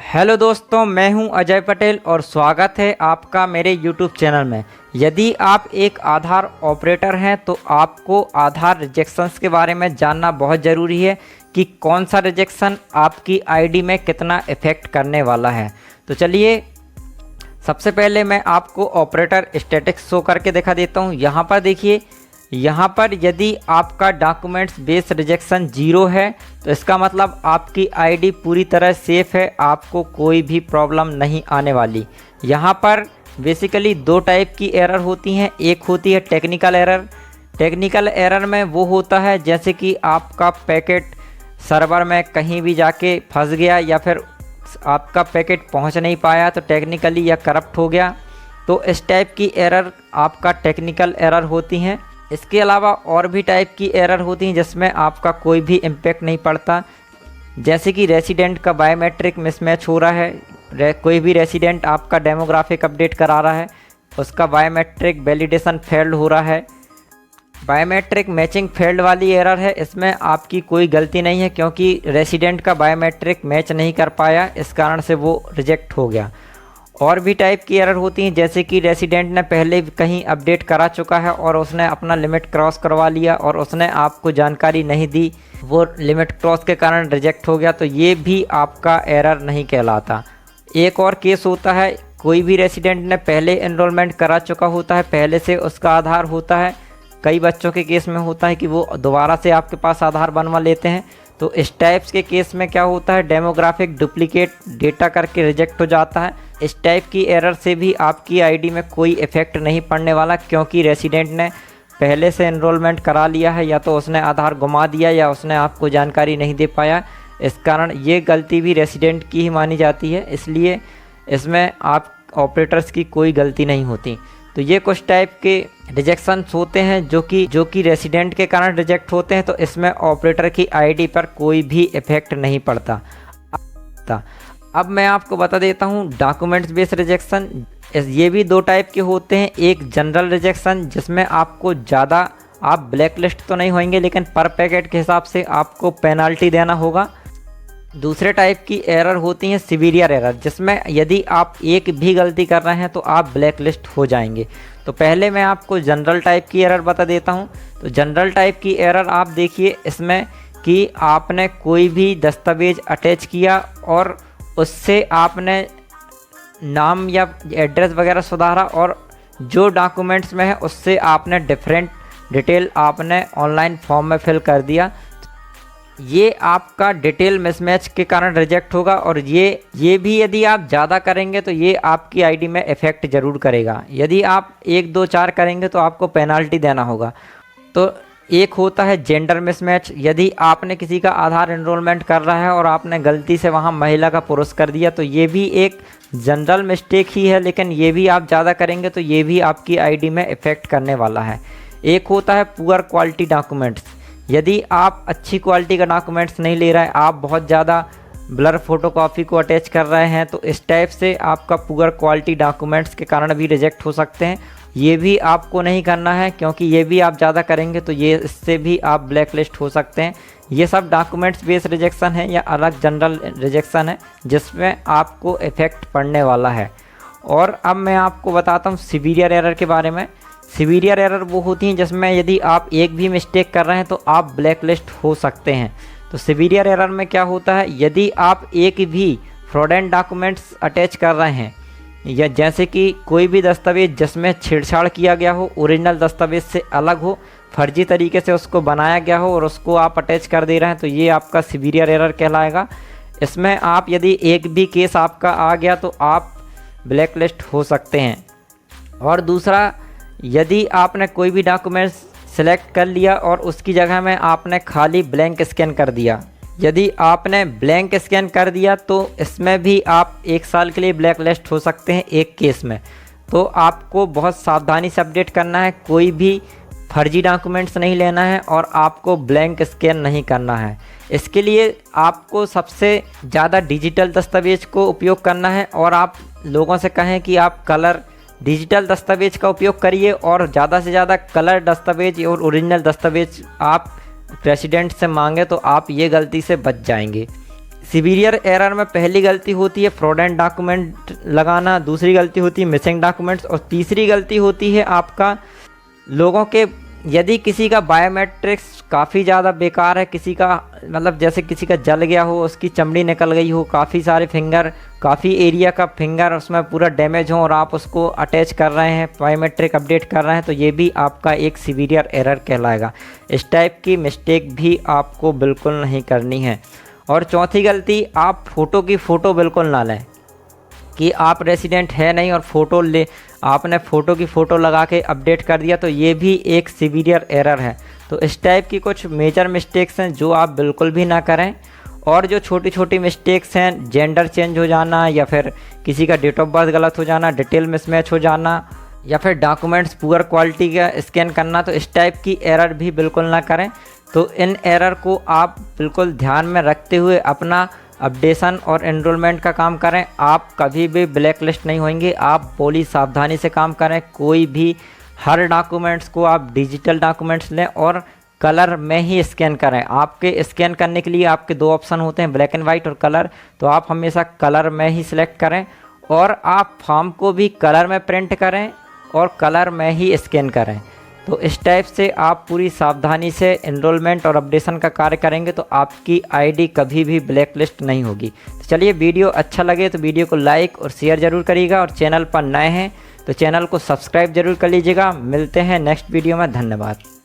Hello दोस्तों, मैं हूं अजय पटेल और स्वागत है आपका मेरे YouTube चैनल में। यदि आप एक आधार ऑपरेटर हैं तो आपको आधार रिजेक्शंस के बारे में जानना बहुत ज़रूरी है कि कौन सा रिजेक्शन आपकी आईडी में कितना इफ़ेक्ट करने वाला है। तो चलिए सबसे पहले मैं आपको ऑपरेटर स्टैटिक्स शो करके दिखा देता हूं। यहाँ पर देखिए, यहाँ पर यदि आपका डॉक्यूमेंट्स बेस रिजेक्शन 0 है तो इसका मतलब आपकी आईडी पूरी तरह सेफ़ है, आपको कोई भी प्रॉब्लम नहीं आने वाली। यहाँ पर बेसिकली दो टाइप की एरर होती हैं। एक होती है टेक्निकल एरर। टेक्निकल एरर में वो होता है जैसे कि आपका पैकेट सर्वर में कहीं भी जाके फंस गया या फिर आपका पैकेट पहुँच नहीं पाया तो टेक्निकली या करप्ट हो गया, तो इस टाइप की एरर आपका टेक्निकल एरर होती हैं। इसके अलावा और भी टाइप की एरर होती हैं जिसमें आपका कोई भी इम्पैक्ट नहीं पड़ता, जैसे कि रेसिडेंट का बायोमेट्रिक मिसमैच हो रहा है। कोई भी रेसिडेंट आपका डेमोग्राफिक अपडेट करा रहा है, उसका बायोमेट्रिक वैलिडेशन फेल्ड हो रहा है। बायोमेट्रिक मैचिंग फेल्ड वाली एरर है, इसमें आपकी कोई गलती नहीं है क्योंकि रेसिडेंट का बायोमेट्रिक मैच नहीं कर पाया, इस कारण से वो रिजेक्ट हो गया। और भी टाइप की एरर होती हैं जैसे कि रेसिडेंट ने पहले कहीं अपडेट करा चुका है और उसने अपना लिमिट क्रॉस करवा लिया और उसने आपको जानकारी नहीं दी, वो लिमिट क्रॉस के कारण रिजेक्ट हो गया, तो ये भी आपका एरर नहीं कहलाता। एक और केस होता है, कोई भी रेसिडेंट ने पहले एनरोलमेंट करा चुका होता है, पहले से उसका आधार होता है। कई बच्चों के केस में होता है कि वो दोबारा से आपके पास आधार बनवा लेते हैं, तो इस टाइप्स के केस में क्या होता है, डेमोग्राफिक डुप्लीकेट डेटा करके रिजेक्ट हो जाता है। इस टाइप की एरर से भी आपकी आईडी में कोई इफ़ेक्ट नहीं पड़ने वाला क्योंकि रेसिडेंट ने पहले से एनरोलमेंट करा लिया है, या तो उसने आधार गुमा दिया या उसने आपको जानकारी नहीं दे पाया। इस कारण ये गलती भी रेसिडेंट की ही मानी जाती है, इसलिए इसमें आप ऑपरेटर्स की कोई गलती नहीं होती। तो ये कुछ टाइप के रिजेक्शंस होते हैं जो कि रेसिडेंट के कारण रिजेक्ट होते हैं, तो इसमें ऑपरेटर की आईडी पर कोई भी इफ़ेक्ट नहीं पड़ता। अब मैं आपको बता देता हूँ डॉक्यूमेंट्स बेस्ड रिजेक्शन। ये भी दो टाइप के होते हैं। एक जनरल रिजेक्शन जिसमें आपको ज़्यादा आप ब्लैक लिस्ट तो नहीं होंगे लेकिन पर पैकेट के हिसाब से आपको पेनाल्टी देना होगा। दूसरे टाइप की एरर होती हैं सिवियर एरर, जिसमें यदि आप एक भी गलती कर रहे हैं तो आप ब्लैक लिस्ट हो जाएंगे। तो पहले मैं आपको जनरल टाइप की एरर बता देता हूं। तो जनरल टाइप की एरर आप देखिए, इसमें कि आपने कोई भी दस्तावेज अटैच किया और उससे आपने नाम या एड्रेस वगैरह सुधारा और जो डॉक्यूमेंट्स में है उससे आपने डिफरेंट डिटेल आपने ऑनलाइन फॉर्म में फिल कर दिया, ये आपका डिटेल मिसमैच के कारण रिजेक्ट होगा। और ये भी यदि आप ज़्यादा करेंगे तो ये आपकी आईडी में इफ़ेक्ट ज़रूर करेगा। यदि आप 1 2 4 करेंगे तो आपको पेनाल्टी देना होगा। तो एक होता है जेंडर मिसमैच। यदि आपने किसी का आधार एनरोलमेंट कर रहा है और आपने गलती से वहाँ महिला का पुरुष कर दिया तो ये भी एक जनरल मिस्टेक ही है, लेकिन ये भी आप ज़्यादा करेंगे तो ये भी आपकी आईडी में इफ़ेक्ट करने वाला है। एक होता है पुअर क्वालिटी डॉक्यूमेंट्स। यदि आप अच्छी क्वालिटी का डॉक्यूमेंट्स नहीं ले रहे हैं, आप बहुत ज़्यादा ब्लर फोटोकॉपी को अटैच कर रहे हैं, तो इस टाइप से आपका पुअर क्वालिटी डॉक्यूमेंट्स के कारण भी रिजेक्ट हो सकते हैं। ये भी आपको नहीं करना है क्योंकि ये भी आप ज़्यादा करेंगे तो ये इससे भी आप ब्लैक लिस्ट हो सकते हैं। ये सब डॉक्यूमेंट्स बेस्ड रिजेक्शन है या अलग जनरल रिजेक्शन है जिसमें आपको इफ़ेक्ट पड़ने वाला है। और अब मैं आपको बताता हूँ सिवियर एरर के बारे में। सिवियर एरर वो होती हैं जिसमें यदि आप एक भी मिस्टेक कर रहे हैं तो आप ब्लैक लिस्ट हो सकते हैं। तो सिवियर एरर में क्या होता है, यदि आप एक भी फ्रॉडेंट डॉक्यूमेंट्स अटैच कर रहे हैं या जैसे कि कोई भी दस्तावेज जिसमें छेड़छाड़ किया गया हो, ओरिजिनल दस्तावेज से अलग हो, फर्जी तरीके से उसको बनाया गया हो और उसको आप अटैच कर दे रहे हैं, तो ये आपका सिवियर एरर कहलाएगा। इसमें आप यदि एक भी केस आपका आ गया तो आप ब्लैक लिस्ट हो सकते हैं। और दूसरा, यदि आपने कोई भी डॉक्यूमेंट्स सेलेक्ट कर लिया और उसकी जगह में आपने खाली ब्लैंक स्कैन कर दिया, यदि आपने ब्लैंक स्कैन कर दिया तो इसमें भी आप 1 साल के लिए ब्लैक लिस्ट हो सकते हैं एक केस में। तो आपको बहुत सावधानी से अपडेट करना है, कोई भी फर्जी डॉक्यूमेंट्स नहीं लेना है और आपको ब्लैंक स्कैन नहीं करना है। इसके लिए आपको सबसे ज़्यादा डिजिटल दस्तावेज को उपयोग करना है और आप लोगों से कहें कि आप कलर डिजिटल दस्तावेज का उपयोग करिए और ज़्यादा से ज़्यादा कलर दस्तावेज और ओरिजिनल दस्तावेज आप प्रेसिडेंट से मांगे तो आप ये गलती से बच जाएंगे। सीवियर एरर में पहली गलती होती है फ्रॉडेंट डॉक्यूमेंट लगाना, दूसरी गलती होती है मिसिंग डॉक्यूमेंट्स और तीसरी गलती होती है आपका लोगों के, यदि किसी का बायोमेट्रिक्स काफ़ी ज़्यादा बेकार है, किसी का मतलब जैसे किसी का जल गया हो, उसकी चमड़ी निकल गई हो, काफ़ी सारे फिंगर, काफ़ी एरिया का फिंगर उसमें पूरा डैमेज हो और आप उसको अटैच कर रहे हैं, बायोमेट्रिक अपडेट कर रहे हैं, तो ये भी आपका एक सीवियर एरर कहलाएगा। इस टाइप की मिस्टेक भी आपको बिल्कुल नहीं करनी है। और चौथी गलती, आप फ़ोटो की फ़ोटो बिल्कुल ना लें कि आप रेसिडेंट है नहीं और फ़ोटो ले, आपने फ़ोटो की फ़ोटो लगा के अपडेट कर दिया, तो ये भी एक सीवियर एरर है। तो इस टाइप की कुछ मेजर मिस्टेक्स हैं जो आप बिल्कुल भी ना करें। और जो छोटी छोटी मिस्टेक्स हैं, जेंडर चेंज हो जाना या फिर किसी का डेट ऑफ बर्थ गलत हो जाना, डिटेल मिसमैच हो जाना या फिर डॉक्यूमेंट्स पुअर क्वालिटी का स्कैन करना, तो इस टाइप की एरर भी बिल्कुल ना करें। तो इन एरर को आप बिल्कुल ध्यान में रखते हुए अपना अपडेशन और एनरोलमेंट का काम करें। आप कभी भी ब्लैक लिस्ट नहीं होंगे। आप पूरी सावधानी से काम करें। कोई भी हर डॉक्यूमेंट्स को आप डिजिटल डॉक्यूमेंट्स लें और कलर में ही स्कैन करें। आपके स्कैन करने के लिए आपके दो ऑप्शन होते हैं, ब्लैक एंड वाइट और कलर, तो आप हमेशा कलर में ही सिलेक्ट करें। और आप फॉर्म को भी कलर में प्रिंट करें और कलर में ही स्कैन करें। तो इस टाइप से आप पूरी सावधानी से एनरोलमेंट और अपडेशन का कार्य करेंगे तो आपकी आईडी कभी भी ब्लैक लिस्ट नहीं होगी। तो चलिए, वीडियो अच्छा लगे तो वीडियो को लाइक और शेयर ज़रूर करिएगा और चैनल पर नए हैं तो चैनल को सब्सक्राइब जरूर कर लीजिएगा। मिलते हैं नेक्स्ट वीडियो में। धन्यवाद।